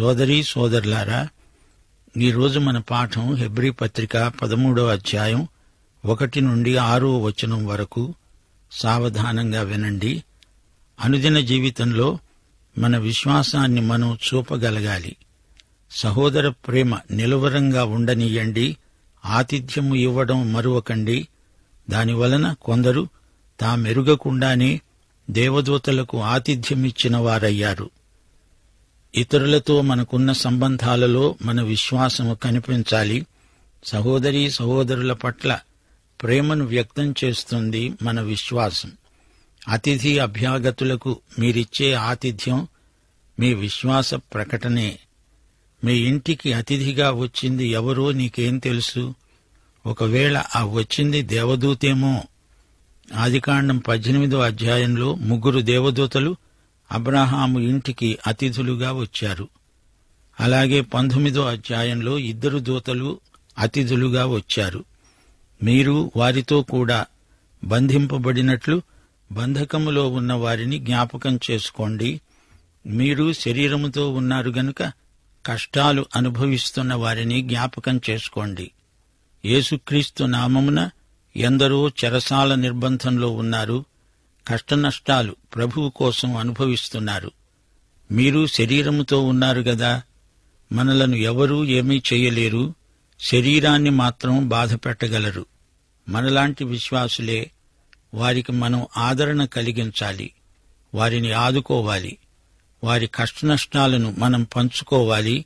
సోదరీ సోదరులారా, ఈరోజు మన పాఠం హెబ్రీ పత్రిక 13వ అధ్యాయం 1 నుండి 6వ వచనం వరకు. సావధానంగా వినండి. అనుదిన జీవితంలో మన విశ్వాసాన్ని మనం చూపగలగాలి. సహోదర ప్రేమ నిలువరంగా ఉండనీయండి. ఆతిథ్యము ఇవ్వడం మరువకండి. దానివలన కొందరు తామెరుగకుండానే దేవదూతలకు ఆతిథ్యమిచ్చిన వారయ్యారు. ఇతరులతో మనకున్న సంబంధాలలో మన విశ్వాసము కనిపించాలి. సహోదరీ సహోదరుల పట్ల ప్రేమను వ్యక్తం చేస్తుంది మన విశ్వాసం. అతిథి అభ్యాగతులకు మీరిచ్చే ఆతిథ్యం మీ విశ్వాస ప్రకటనే. మీ ఇంటికి అతిథిగా వచ్చింది ఎవరో నీకేం తెలుసు? ఒకవేళ ఆ వచ్చింది దేవదూతేమో. ఆదికాండం 18వ అధ్యాయంలో 3 దేవదూతలు అబ్రాహాము ఇంటికి అతిథులుగా వచ్చారు. అలాగే 19వ అధ్యాయంలో 2 దూతలు అతిథులుగా వచ్చారు. మీరు వారితో కూడా బంధింపబడినట్లు బంధకములో ఉన్న వారిని జ్ఞాపకం చేసుకోండి. మీరు శరీరముతో ఉన్నారు గనుక కష్టాలు అనుభవిస్తున్న వారిని జ్ఞాపకం చేసుకోండి. యేసుక్రీస్తు నామమున ఎందరో చెరసాల నిర్బంధంలో ఉన్నారు. కష్టనష్టాలు ప్రభువు కోసం అనుభవిస్తున్నారు. మీరు శరీరముతో ఉన్నారు గదా. మనలను ఎవరూ ఏమీ చెయ్యలేరు. శరీరాన్ని మాత్రం బాధపెట్టగలరు. మనలాంటి విశ్వాసులే. వారికి మనం ఆదరణ కలిగించాలి. వారిని ఆదుకోవాలి. వారి కష్టనష్టాలను మనం పంచుకోవాలి.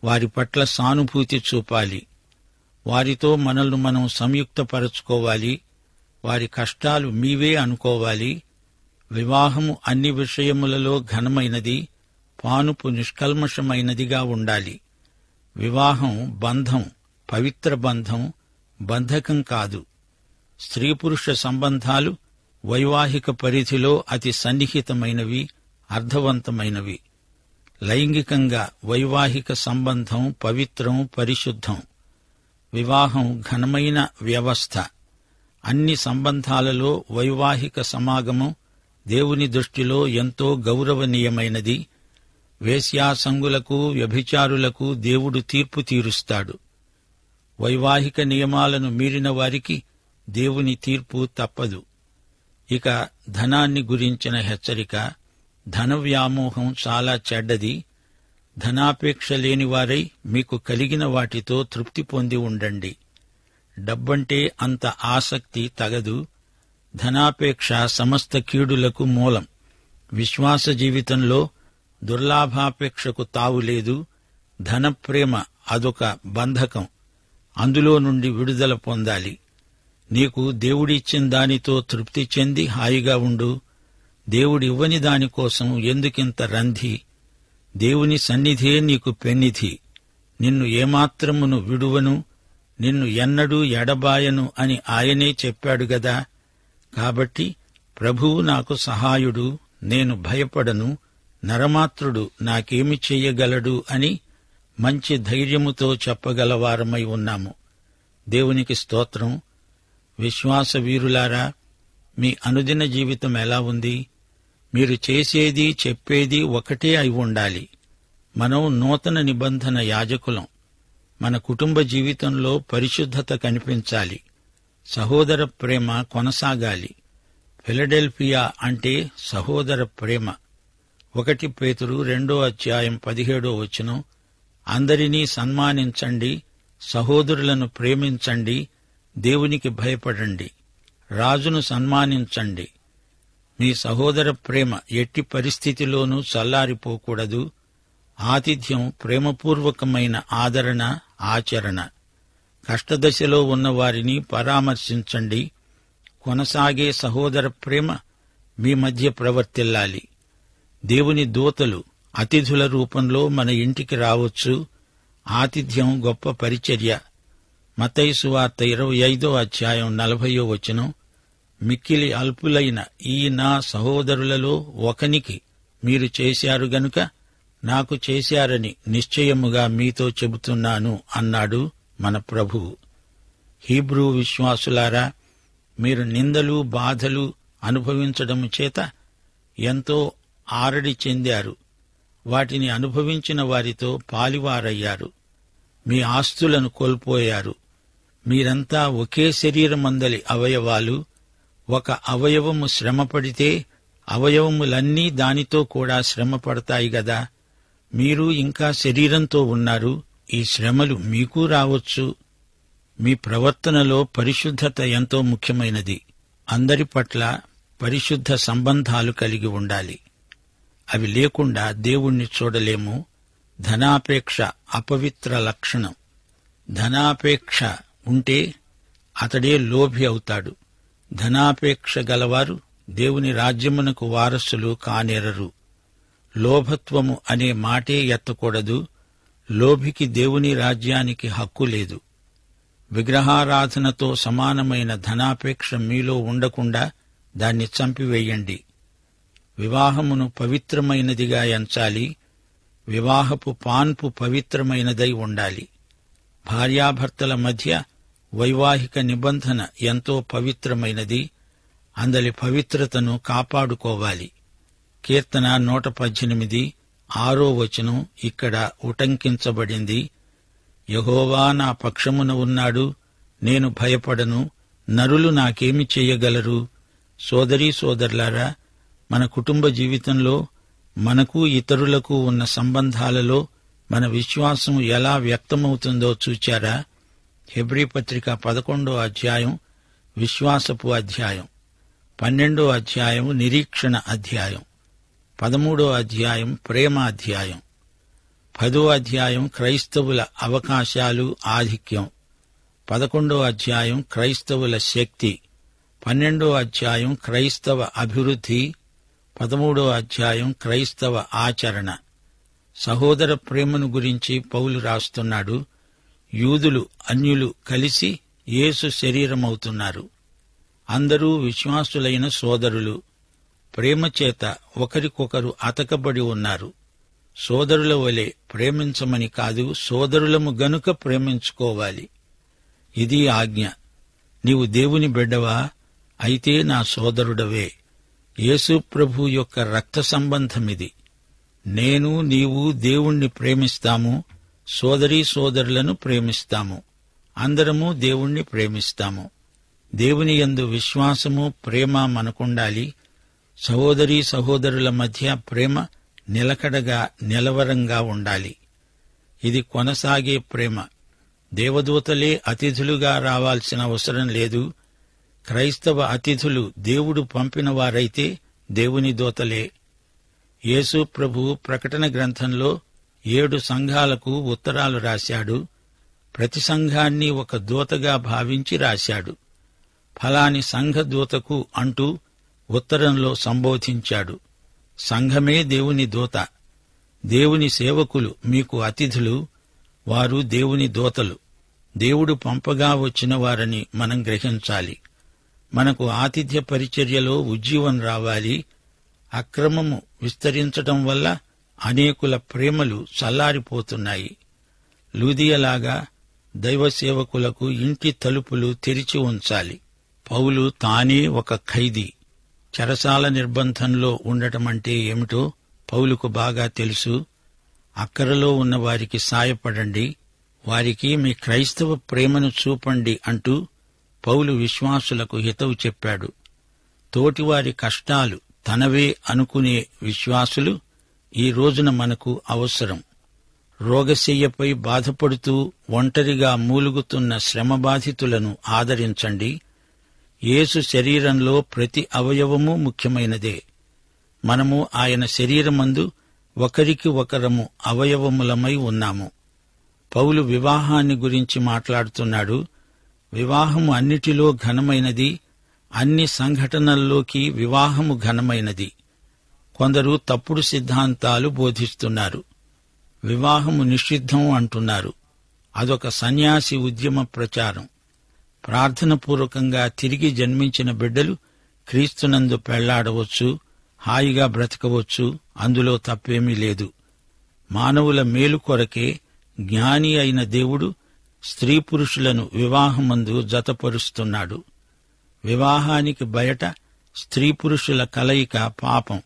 వారి పట్ల సానుభూతి చూపాలి. వారితో మనల్ని మనం సంయుక్తపరచుకోవాలి. వారి కష్టాలు మీవే అనుకోవాలి. వివాహము అన్ని విషయములలో ఘనమైనది, పానుపు నిష్కల్మషమైనదిగా ఉండాలి. వివాహం బంధం, పవిత్ర బంధం, బంధకం కాదు. స్త్రీ పురుష సంబంధాలు వైవాహిక పరిధిలో అతి సన్నిహితమైనవి, అర్థవంతమైనవి. లైంగికంగా వైవాహిక సంబంధం పవిత్రం, పరిశుద్ధం. వివాహం ఘనమైన వ్యవస్థ. అన్ని సంబంధాలలో వైవాహిక సమాగమం దేవుని దృష్టిలో ఎంతో గౌరవనీయమైనది. వేశ్యాసంగులకు, వ్యభిచారులకు దేవుడు తీర్పు తీరుస్తాడు. వైవాహిక నియమాలను మీరిన వారికి దేవుని తీర్పు తప్పదు. ఇక ధనాన్ని గురించిన హెచ్చరిక. ధన వ్యామోహం చాలా చెడ్డది. ధనాపేక్ష లేనివారై మీకు కలిగిన వాటితో తృప్తి పొంది ఉండండి. డబ్బంటే అంత ఆసక్తి తగదు. ధనాపేక్ష సమస్త కీడులకు మూలం. విశ్వాస జీవితంలో దుర్లాభాపేక్షకు తావులేదు. ధనప్రేమ అదొక బంధకం. అందులో నుండి విడుదల పొందాలి. నీకు దేవుడిచ్చిన దానితో తృప్తి చెంది హాయిగా ఉండు. దేవుడివ్వని దానికోసం ఎందుకింత రంధి? దేవుని సన్నిధే నీకు పెన్నిధి. నిన్ను ఏమాత్రమును విడువను, నిన్ను ఎన్నడూ ఎడబాయను అని ఆయనే చెప్పాడు గదా. కాబట్టి ప్రభువు నాకు సహాయుడు, నేను భయపడను, నరమాత్రుడు నాకేమి చెయ్యగలడు అని మంచి ధైర్యముతో చెప్పగలవారమై ఉన్నాము. దేవునికి స్తోత్రం. విశ్వాస వీరులారా, మీ అనుదిన జీవితం ఎలా ఉంది? మీరు చేసేది చెప్పేది ఒకటే అయి ఉండాలి. మనం నూతన నిబంధన యాజకులం. మన కుటుంబ జీవితంలో పరిశుద్ధత కనిపించాలి. సహోదర ప్రేమ కొనసాగాలి. ఫిలడెల్ఫియా అంటే సహోదర ప్రేమ. 1 పేతురు 2వ అధ్యాయం 17వ వచనం. అందరినీ సన్మానించండి, సహోదరులను ప్రేమించండి, దేవునికి భయపడండి, రాజును సన్మానించండి. మీ సహోదర ప్రేమ ఎట్టి పరిస్థితిలోనూ చల్లారిపోకూడదు. ఆతిథ్యం ప్రేమపూర్వకమైన ఆదరణ, ఆచరణ. కష్టదశలో ఉన్న వారిని పరామర్శించండి. కొనసాగే సహోదర ప్రేమ మీ మధ్య ప్రవర్తిల్లాలి. దేవుని దూతలు అతిథుల రూపంలో మన ఇంటికి రావచ్చు. ఆతిథ్యం గొప్ప పరిచర్య. మత్తయి సువార్త 25వ అధ్యాయం 40వ వచనం. మిక్కిలి అల్పులైన ఈ నా సహోదరులలో ఒకనికి మీరు చేశారు గనుక నాకు చేశారని నిశ్చయముగా మీతో చెబుతున్నాను అన్నాడు మన ప్రభువు. హీబ్రూ విశ్వాసులారా, మీరు నిందలు, బాధలు అనుభవించడము చేత ఎంతో ఆరడి చెందారు. వాటిని అనుభవించిన వారితో పాలివారయ్యారు. మీ ఆస్తులను కోల్పోయారు. మీరంతా ఒకే శరీరమందలి అవయవాలు. ఒక అవయవము శ్రమపడితే అవయవములన్నీ దానితో కూడా శ్రమపడతాయి గదా. మీరు ఇంకా శరీరంతో ఉన్నారు. ఈ శ్రమలు మీకూ రావచ్చు. మీ ప్రవర్తనలో పరిశుద్ధత ఎంతో ముఖ్యమైనది. అందరి పట్ల పరిశుద్ధ సంబంధాలు కలిగి ఉండాలి. అవి లేకుండా దేవుణ్ణి చూడలేము. ధనాపేక్ష అపవిత్ర లక్షణం. ధనాపేక్ష ఉంటే అతడే లోభి అవుతాడు. ధనాపేక్ష గలవారు దేవుని రాజ్యమునకు వారసులు కానేరరు. లోభత్వము అనే మాటే ఎత్తకూడదు. లోభికి దేవుని రాజ్యానికి హక్కు లేదు. విగ్రహారాధనతో సమానమైన ధనాపేక్ష మీలో ఉండకుండా దాన్ని చంపివేయండి. వివాహమును పవిత్రమైనదిగా ఎంచాలి. వివాహపు పాన్పు పవిత్రమైనదై ఉండాలి. భార్యాభర్తల మధ్య వైవాహిక నిబంధన ఎంతో పవిత్రమైనది. అందలి పవిత్రతను కాపాడుకోవాలి. కీర్తన 118:6 ఇక్కడ ఉటంకించబడింది. యెహోవా నా పక్షమున ఉన్నాడు, నేను భయపడను. నరులు నాకేమి చేయగలరు? సోదరీ సోదరులారా, మన కుటుంబ జీవితంలో మనకు ఇతరులకు ఉన్న సంబంధాలలో మన విశ్వాసం ఎలా వ్యక్తమవుతుందో చూచారా? హెబ్రీ పత్రిక 11వ అధ్యాయం విశ్వాసపు అధ్యాయం, 12వ అధ్యాయం నిరీక్షణ అధ్యాయం, 13వ అధ్యాయం ప్రేమ అధ్యాయం, 10వ అధ్యాయం క్రైస్తవుల అవకాశాలు ఆధిక్యం, 11వ అధ్యాయం క్రైస్తవుల శక్తి, 12వ అధ్యాయం క్రైస్తవ అభివృద్ధి, 13వ అధ్యాయం క్రైస్తవ ఆచరణ. సహోదర ప్రేమను గురించి పౌలు రాస్తున్నాడు. యూదులు అన్యులు కలిసి యేసు శరీరమవుతున్నారు. అందరూ విశ్వాసులైన సోదరులు. ప్రేమచేత ఒకరికొకరు అతకబడి ఉన్నారు. సోదరుల వలె ప్రేమించమని కాదు, సోదరులము గనుక ప్రేమించుకోవాలి. ఇది ఆజ్ఞ. నీవు దేవుని బిడ్డవా? అయితే నా సోదరుడవే. యేసు ప్రభు యొక్క రక్త సంబంధమిది. నేను నీవు దేవుణ్ణి ప్రేమిస్తాము, సోదరీ సోదరులను ప్రేమిస్తాము. అందరము దేవుణ్ణి ప్రేమిస్తాము. దేవుని యందు విశ్వాసము, ప్రేమ మనకుండాలి. సహోదరీ సహోదరుల మధ్య ప్రేమ నిలకడగా నిలవరంగా ఉండాలి. ఇది కొనసాగే ప్రేమ. దేవదూతలే అతిథులుగా రావాల్సిన అవసరం లేదు. క్రైస్తవ అతిథులు దేవుడు పంపిన వారైతే దేవుని దూతలే. యేసు ప్రభు ప్రకటన గ్రంథంలో 7 సంఘాలకు ఉత్తరాలు రాశాడు. ప్రతి సంఘాన్ని ఒక దూతగా భావించి రాశాడు. ఫలాని సంఘ దూతకు అంటూ ఉత్తరంలో సంబోధించాడు. సంఘమే దేవుని దూత. దేవుని సేవకులు మీకు అతిథులు. వారు దేవుని దూతలు. దేవుడు పంపగా వచ్చిన వారని మనం గ్రహించాలి. మనకు ఆతిథ్య పరిచర్యలో ఉజ్జీవం రావాలి. అక్రమము విస్తరించటం వల్ల అనేకుల ప్రేమలు చల్లారిపోతున్నాయి. లూదియలాగా దైవ సేవకులకు ఇంటి తలుపులు తెరిచి ఉంచాలి. పౌలు తానే ఒక ఖైదీ. చెరసాల నిర్బంధంలో ఉండటమంటే ఏమిటో పౌలుకు బాగా తెలుసు. అక్కరలో ఉన్న వారికి సాయపడండి, వారికి మీ క్రైస్తవ ప్రేమను చూపండి అంటూ పౌలు విశ్వాసులకు హితవు చెప్పాడు. తోటివారి కష్టాలు తనవే అనుకునే విశ్వాసులు ఈ రోజున మనకు అవసరం. రోగశయ్యపై బాధపడుతూ ఒంటరిగా మూలుగుతున్న శ్రమబాధితులను ఆదరించండి. యేసు శరీరంలో ప్రతి అవయవమూ ముఖ్యమైనదే. మనము ఆయన శరీరమందు ఒకరికి ఒకరము అవయవములమై ఉన్నాము. పౌలు వివాహాన్ని గురించి మాట్లాడుతున్నాడు. వివాహము అన్నిటిలో ఘనమైనది. అన్ని సంఘటనల్లోకి వివాహము ఘనమైనది. కొందరు తప్పుడు సిద్ధాంతాలు బోధిస్తున్నారు. వివాహము నిషిద్ధం అంటున్నారు. అదొక సన్యాసి ఉద్యమ ప్రచారం. ప్రార్థనపూర్వకంగా తిరిగి జన్మించిన బిడ్డలు క్రీస్తునందు పెళ్లాడవచ్చు, హాయిగా బ్రతకవచ్చు. అందులో తప్పేమీ లేదు. మానవుల మేలు కొరకే జ్ఞాని అయిన దేవుడు స్త్రీ పురుషులను వివాహమందు జతపరుస్తున్నాడు. వివాహానికి బయట స్త్రీ పురుషుల కలయిక పాపం.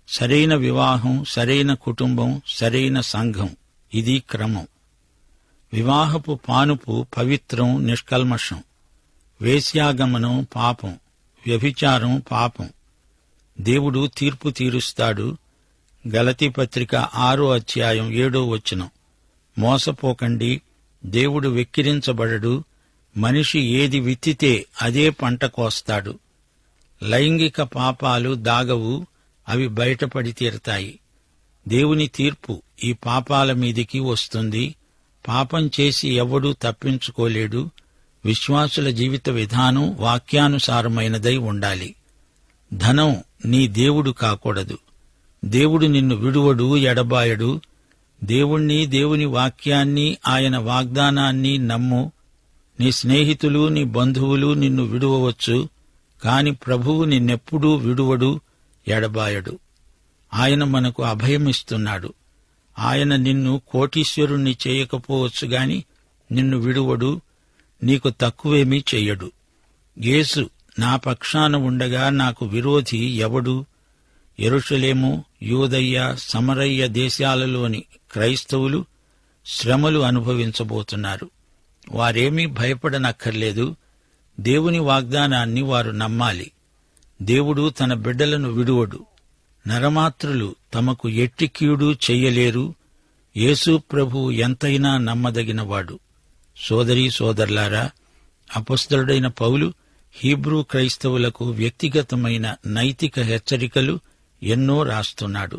సరైన వివాహం, సరైన కుటుంబం, సరైన సంఘం, ఇది క్రమం. వివాహపు పానుపు పవిత్రం, నిష్కల్మషం. వేశ్యాగమనం పాపం, వ్యభిచారం పాపం. దేవుడు తీర్పు తీరుస్తాడు. గలతీ పత్రిక 6వ అధ్యాయం 7వ వచనం. మోసపోకండి, దేవుడు వెక్కిరించబడడు. మనిషి ఏది విత్తితే అదే పంట కోస్తాడు. లైంగిక పాపాలు దాగవు, అవి బయటపడి తీరతాయి. దేవుని తీర్పు ఈ పాపాల మీదికి వస్తుంది. పాపం చేసి ఎవడూ తప్పించుకోలేడు. విశ్వాసుల జీవిత విధానం వాక్యానుసారమైనదై ఉండాలి. ధనం నీ దేవుడు కాకూడదు. దేవుడు నిన్ను విడువడు, ఎడబాయడు. దేవుణ్ణి, దేవుని వాక్యాన్ని, ఆయన వాగ్దానాన్ని నమ్ము. నీ స్నేహితులు, నీ బంధువులు నిన్ను విడువవచ్చు, కాని ప్రభువు నిన్నెప్పుడూ విడువడు, ఎడబాయడు. ఆయన మనకు అభయమిస్తున్నాడు. ఆయన నిన్ను కోటీశ్వరుణ్ణి చేయకపోవచ్చు గాని నిన్ను విడువడు, నీకు తక్కువేమీ చెయ్యడు. యేసు నా పక్షాన ఉండగా నాకు విరోధి ఎవడు? యెరూషలేము, యూదయ్య, సమరయ్య దేశాలలోని క్రైస్తవులు శ్రమలు అనుభవించబోతున్నారు. వారేమీ భయపడనక్కర్లేదు. దేవుని వాగ్దానాన్ని వారు నమ్మాలి. దేవుడు తన బిడ్డలను విడువడు. నరమాత్రులు తమకు ఎట్టి కీడు చెయ్యలేరు. యేసు ప్రభువు ఎంతైనా నమ్మదగినవాడు. సోదరీ సోదరులారా, అపొస్తలుడైన పౌలు హీబ్రూ క్రైస్తవులకు వ్యక్తిగతమైన నైతిక హెచ్చరికలు ఎన్నో రాస్తున్నాడు.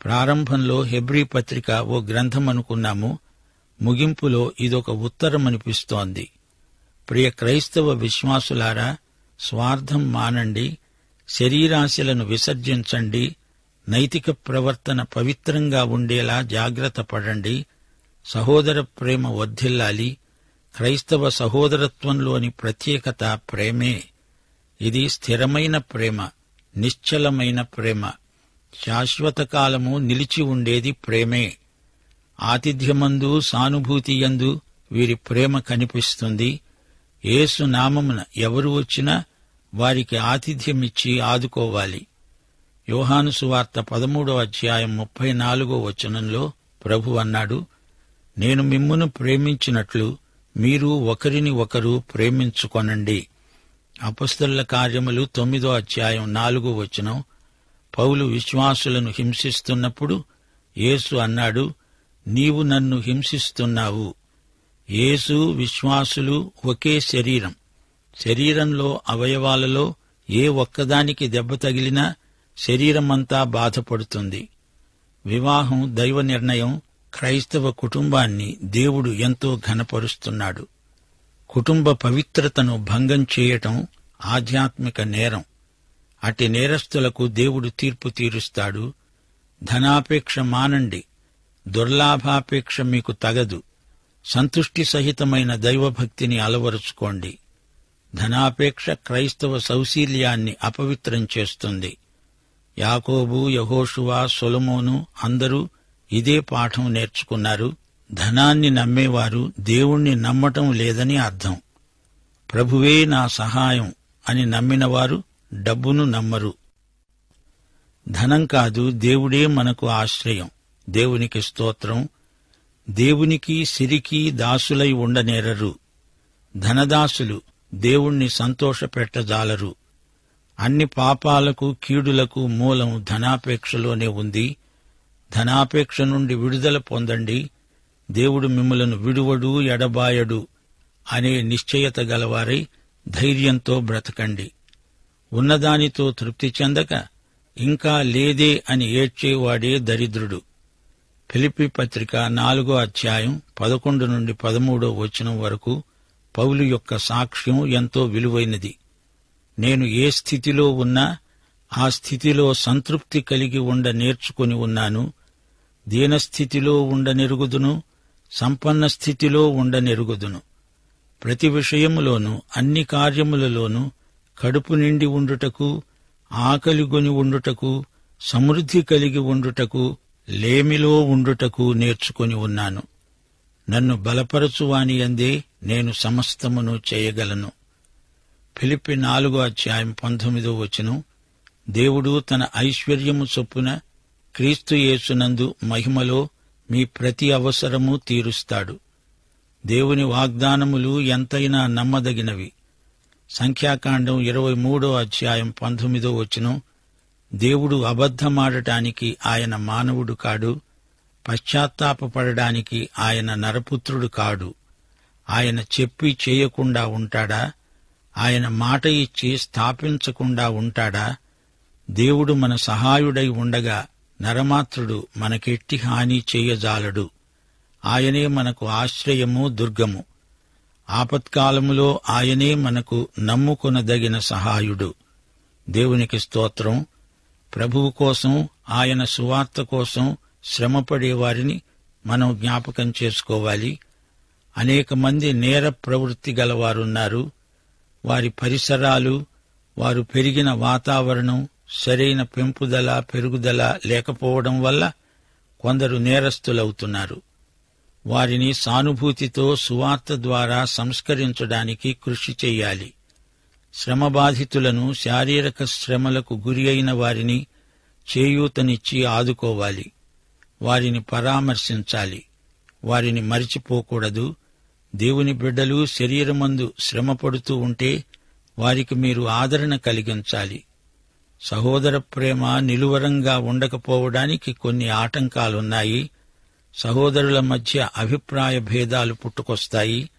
ప్రారంభంలో హెబ్రీ పత్రిక ఓ గ్రంథమనుకున్నాము. ముగింపులో ఇదొక ఉత్తరమనిపిస్తోంది. ప్రియ క్రైస్తవ విశ్వాసులారా, స్వార్థం మానండి, శరీరాశలను విసర్జించండి, నైతిక ప్రవర్తన పవిత్రంగా ఉండేలా జాగ్రత్త పడండి. సహోదర ప్రేమ వర్ధిల్లాలి. క్రైస్తవ సహోదరత్వంలోని ప్రత్యేకత ప్రేమే. ఇది స్థిరమైన ప్రేమ, నిశ్చలమైన ప్రేమ. శాశ్వత కాలము నిలిచి ఉండేది ప్రేమే. ఆతిథ్యమందు, సానుభూతియందు వీరి ప్రేమ కనిపిస్తుంది. యేసు నామమున ఎవరు వచ్చినా వారికి ఆతిథ్యమిచ్చి ఆదుకోవాలి. యోహాను సువార్త 13వ అధ్యాయం 34వ వచనంలో ప్రభు అన్నాడు, నేను మిమ్మును ప్రేమించినట్లు మీరు ఒకరిని ఒకరు ప్రేమించుకొనండి. అపొస్తలుల కార్యములు 9వ అధ్యాయం 4వ వచనం. పౌలు విశ్వాసులను హింసిస్తున్నప్పుడు యేసు అన్నాడు, నీవు నన్ను హింసిస్తున్నావు. యేసు, విశ్వాసులు ఒకే శరీరం. శరీరంలో అవయవాలలో ఏ ఒక్కదానికి దెబ్బ తగిలినా శరీరమంతా బాధపడుతుంది. వివాహం దైవ నిర్ణయం. క్రైస్తవ కుటుంబాన్ని దేవుడు ఎంతో ఘనపరుస్తున్నాడు. కుటుంబ పవిత్రతను భంగం చేయటం ఆధ్యాత్మిక నేరం. అట్టి నేరస్తులకు దేవుడు తీర్పు తీరుస్తాడు. ధనాపేక్ష మానండి, దుర్లాభాపేక్ష మీకు తగదు. సంతుష్టి సహితమైన దైవభక్తిని అలవరుచుకోండి. ధనాపేక్ష క్రైస్తవ సౌశీల్యాన్ని అపవిత్రం చేస్తుంది. యాకోబు, యెహోషువ, సొలొమోను అందరూ ఇదే పాఠం నేర్చుకున్నారు. ధనాన్ని నమ్మేవారు దేవుణ్ణి నమ్మటం లేదని అర్థం. ప్రభువే నా సహాయం అని నమ్మినవారు డబ్బును నమ్మరు. ధనం కాదు, దేవుడే మనకు ఆశ్రయం. దేవునికి స్తోత్రం. దేవునికి, సిరికి దాసులై ఉండనేరరు. ధనదాసులు దేవుణ్ణి సంతోషపెట్టజాలరు. అన్ని పాపాలకు, కీడులకు మూలం ధనాపేక్షలోనే ఉంది. ధనాపేక్ష నుండి విడుదల పొందండి. దేవుడు మిమ్ములను విడువడు, ఎడబాయడు అనే నిశ్చయత గలవారై ధైర్యంతో బ్రతకండి. ఉన్నదానితో తృప్తి చెందక ఇంకా లేదే అని ఏడ్చేవాడే దరిద్రుడు. ఫిలిప్పీ పత్రిక 4వ అధ్యాయం 11 నుండి 13వ వచనం వరకు పౌలు యొక్క సాక్ష్యం ఎంతో విలువైనది. నేను ఏ స్థితిలో ఉన్నా ఆ స్థితిలో సంతృప్తి కలిగి ఉండ నేర్చుకుని ఉన్నాను. దీనస్థితిలో ఉండనెరుగుదును, సంపన్న స్థితిలో ఉండనెరుగుదును. ప్రతి విషయములోనూ, అన్ని కార్యములలోనూ కడుపు నిండి ఉండుటకు, ఆకలిగొని ఉండుటకు, సమృద్ధి కలిగి ఉండుటకు, లేమిలో ఉండుటకు నేర్చుకుని ఉన్నాను. నన్ను బలపరచువాని యందే నేను సమస్తమును చేయగలను. ఫిలిప్పీ 4వ అధ్యాయం 19వ వచనం. దేవుడు తన ఐశ్వర్యము చొప్పున క్రీస్తు యేసునందు మహిమలో మీ ప్రతి అవసరము తీరుస్తాడు. దేవుని వాగ్దానములు ఎంతైనా నమ్మదగినవి. సంఖ్యాకాండం 23:19 దేవుడు అబద్ధమాడటానికి ఆయన మానవుడు కాడు, పశ్చాత్తాపపడడానికి ఆయన నరపుత్రుడు కాడు. ఆయన చెప్పి చేయకుండా ఉంటాడా? ఆయన మాట ఇచ్చి స్థాపించకుండా ఉంటాడా? దేవుడు మన సహాయుడై ఉండగా నరమాత్రుడు మనకెట్టి హాని చేయజాలడు. ఆయనే మనకు ఆశ్రయము, దుర్గము. ఆపత్కాలములో ఆయనే మనకు నమ్ముకొనదగిన సహాయుడు. దేవునికి స్తోత్రం. ప్రభువు కోసం, ఆయన సువార్త కోసం శ్రమపడేవారిని మనం జ్ఞాపకం చేసుకోవాలి. అనేక మంది నేర ప్రవృత్తి గలవారున్నారు. వారి పరిసరాలు, వారు పెరిగిన వాతావరణం, సరైన పెరుగుదల లేకపోవడం వల్ల కొందరు నేరస్తులవుతున్నారు. వారిని సానుభూతితో సువార్త ద్వారా సంస్కరించడానికి కృషి చెయ్యాలి. శ్రమబాధితులను, శారీరక శ్రమలకు గురి అయిన వారిని చేయూతనిచ్చి ఆదుకోవాలి. వారిని పరామర్శించాలి. వారిని మరిచిపోకూడదు. దేవుని బిడ్డలు శరీరమందు శ్రమపడుతూ ఉంటే వారికి మీరు ఆదరణ కలిగించాలి. సహోదర ప్రేమ నిలువరంగా ఉండకపోవడానికి కొన్ని ఆటంకాలున్నాయి. సహోదరుల మధ్య అభిప్రాయ భేదాలు పుట్టుకొస్తాయి.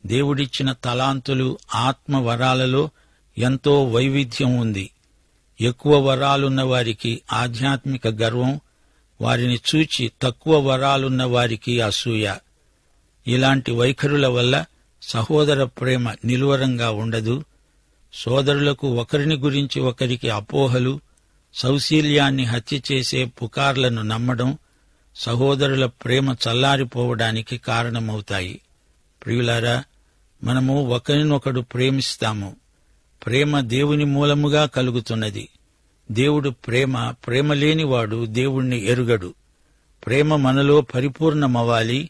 దేవుడిచ్చిన తలాంతులు, ఆత్మ వరాలలో ఎంతో వైవిధ్యం ఉంది. ఎక్కువ వరాలున్న వారికి ఆధ్యాత్మిక గర్వం, వారిని చూచి తక్కువ వరాలున్న వారికి అసూయ. ఇలాంటి వైఖరుల వల్ల సహోదర ప్రేమ నిలువరంగా ఉండదు. సోదరులకు ఒకరిని గురించి ఒకరికి అపోహలు, సౌశీల్యాన్ని హత్య చేసే పుకార్లను నమ్మడం సహోదరుల ప్రేమ చల్లారిపోవడానికి కారణమవుతాయి. ప్రియులారా, మనము ఒకరినొకడు ప్రేమిస్తాము. ప్రేమ దేవుని మూలముగా కలుగుతున్నది. దేవుడు ప్రేమ లేనివాడు దేవుణ్ణి ఎరుగడు. ప్రేమ మనలో పరిపూర్ణమవ్వాలి.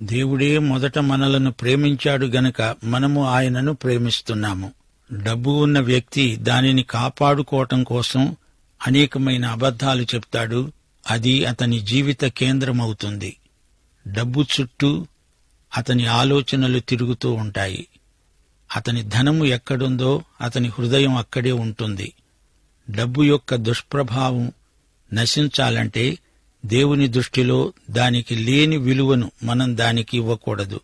దేవుడే మొదట మనలను ప్రేమించాడు గనక మనము ఆయనను ప్రేమిస్తున్నాము. డబ్బు ఉన్న వ్యక్తి దానిని కాపాడుకోవటం కోసం అనేకమైన అబద్ధాలు చెప్తాడు. అది అతని జీవిత కేంద్రమవుతుంది. డబ్బు చుట్టూ అతని ఆలోచనలు తిరుగుతూ ఉంటాయి. అతని ధనము ఎక్కడుందో అతని హృదయం అక్కడే ఉంటుంది. డబ్బు యొక్క దుష్ప్రభావం నశించాలంటే దేవుని దృష్టిలో దానికి లేని విలువను మనం దానికి ఇవ్వకూడదు.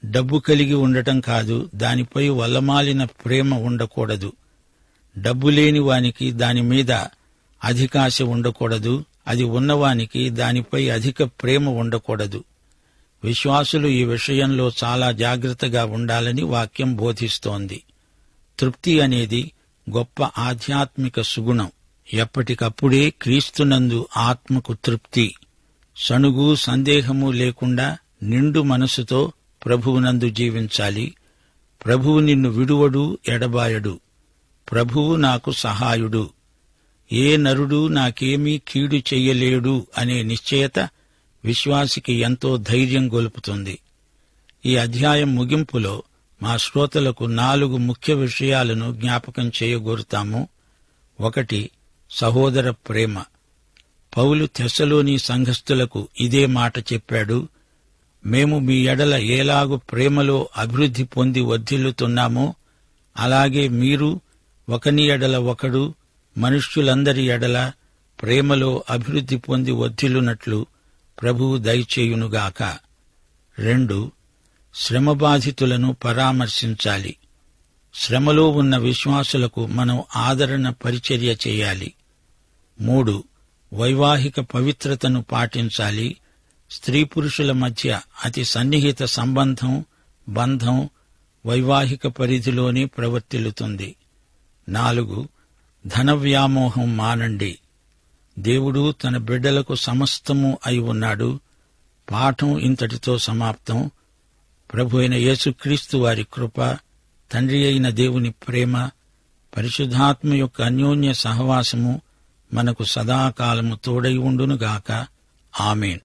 డబ్బు కలిగి ఉండటం కాదు, దానిపై వల్లమాలిన ప్రేమ ఉండకూడదు. డబ్బు లేని వానికి దాని మీద అధికాశ ఉండకూడదు. అది ఉన్నవానికి దానిపై అధిక ప్రేమ ఉండకూడదు. విశ్వాసులు ఈ విషయంలో చాలా జాగ్రత్తగా ఉండాలని వాక్యం బోధిస్తోంది. తృప్తి అనేది గొప్ప ఆధ్యాత్మిక సుగుణం. ఎప్పటికప్పుడే క్రీస్తునందు ఆత్మకు తృప్తి. సణుగు, సందేహము లేకుండా నిండు మనసుతో ప్రభువునందు జీవించాలి. ప్రభువు నిన్ను విడువడు, ఎడబాయడు. ప్రభువు నాకు సహాయుడు. ఏ నరుడు నాకేమీ కీడు చెయ్యలేడు అనే నిశ్చయత విశ్వాసికి ఎంతో ధైర్యం గొలుపుతుంది. ఈ అధ్యాయం ముగింపులో మా శ్రోతలకు 4 ముఖ్య విషయాలను జ్ఞాపకం చేయగోరుతాము. 1. సహోదర ప్రేమ. పౌలు థెస్సలోని సంఘస్థులకు ఇదే మాట చెప్పాడు. మేము మీ ఎడల ఏలాగు ప్రేమలో అభివృద్ధి పొంది వర్ధిల్లుతున్నామో అలాగే మీరు ఒకని ఎడల ఒకడు, మనుష్యులందరి ఎడల ప్రేమలో అభివృద్ధి పొంది వర్ధిల్లునట్లు ప్రభువు దయచేయునుగాక. 2. శ్రమబాధితులను పరామర్శించాలి. శ్రమలో ఉన్న విశ్వాసులకు మనం ఆదరణ పరిచర్య చేయాలి. 3. వైవాహిక పవిత్రతను పాటించాలి. స్త్రీ పురుషుల మధ్య అతి సన్నిహిత బంధం వైవాహిక పరిధిలోనే ప్రవర్తిల్లుతుంది. 4. ధన వ్యామోహం మానండి. దేవుడు తన బిడ్డలకు సమస్తము అయి ఉన్నాడు. పాఠం ఇంతటితో సమాప్తం. ప్రభు అయిన యేసుక్రీస్తు వారి కృప, తండ్రి అయిన దేవుని ప్రేమ, పరిశుద్ధాత్మ యొక్క అన్యోన్య సహవాసము మనకు సదాకాలము తోడై ఉండునుగాక. ఆమేన్.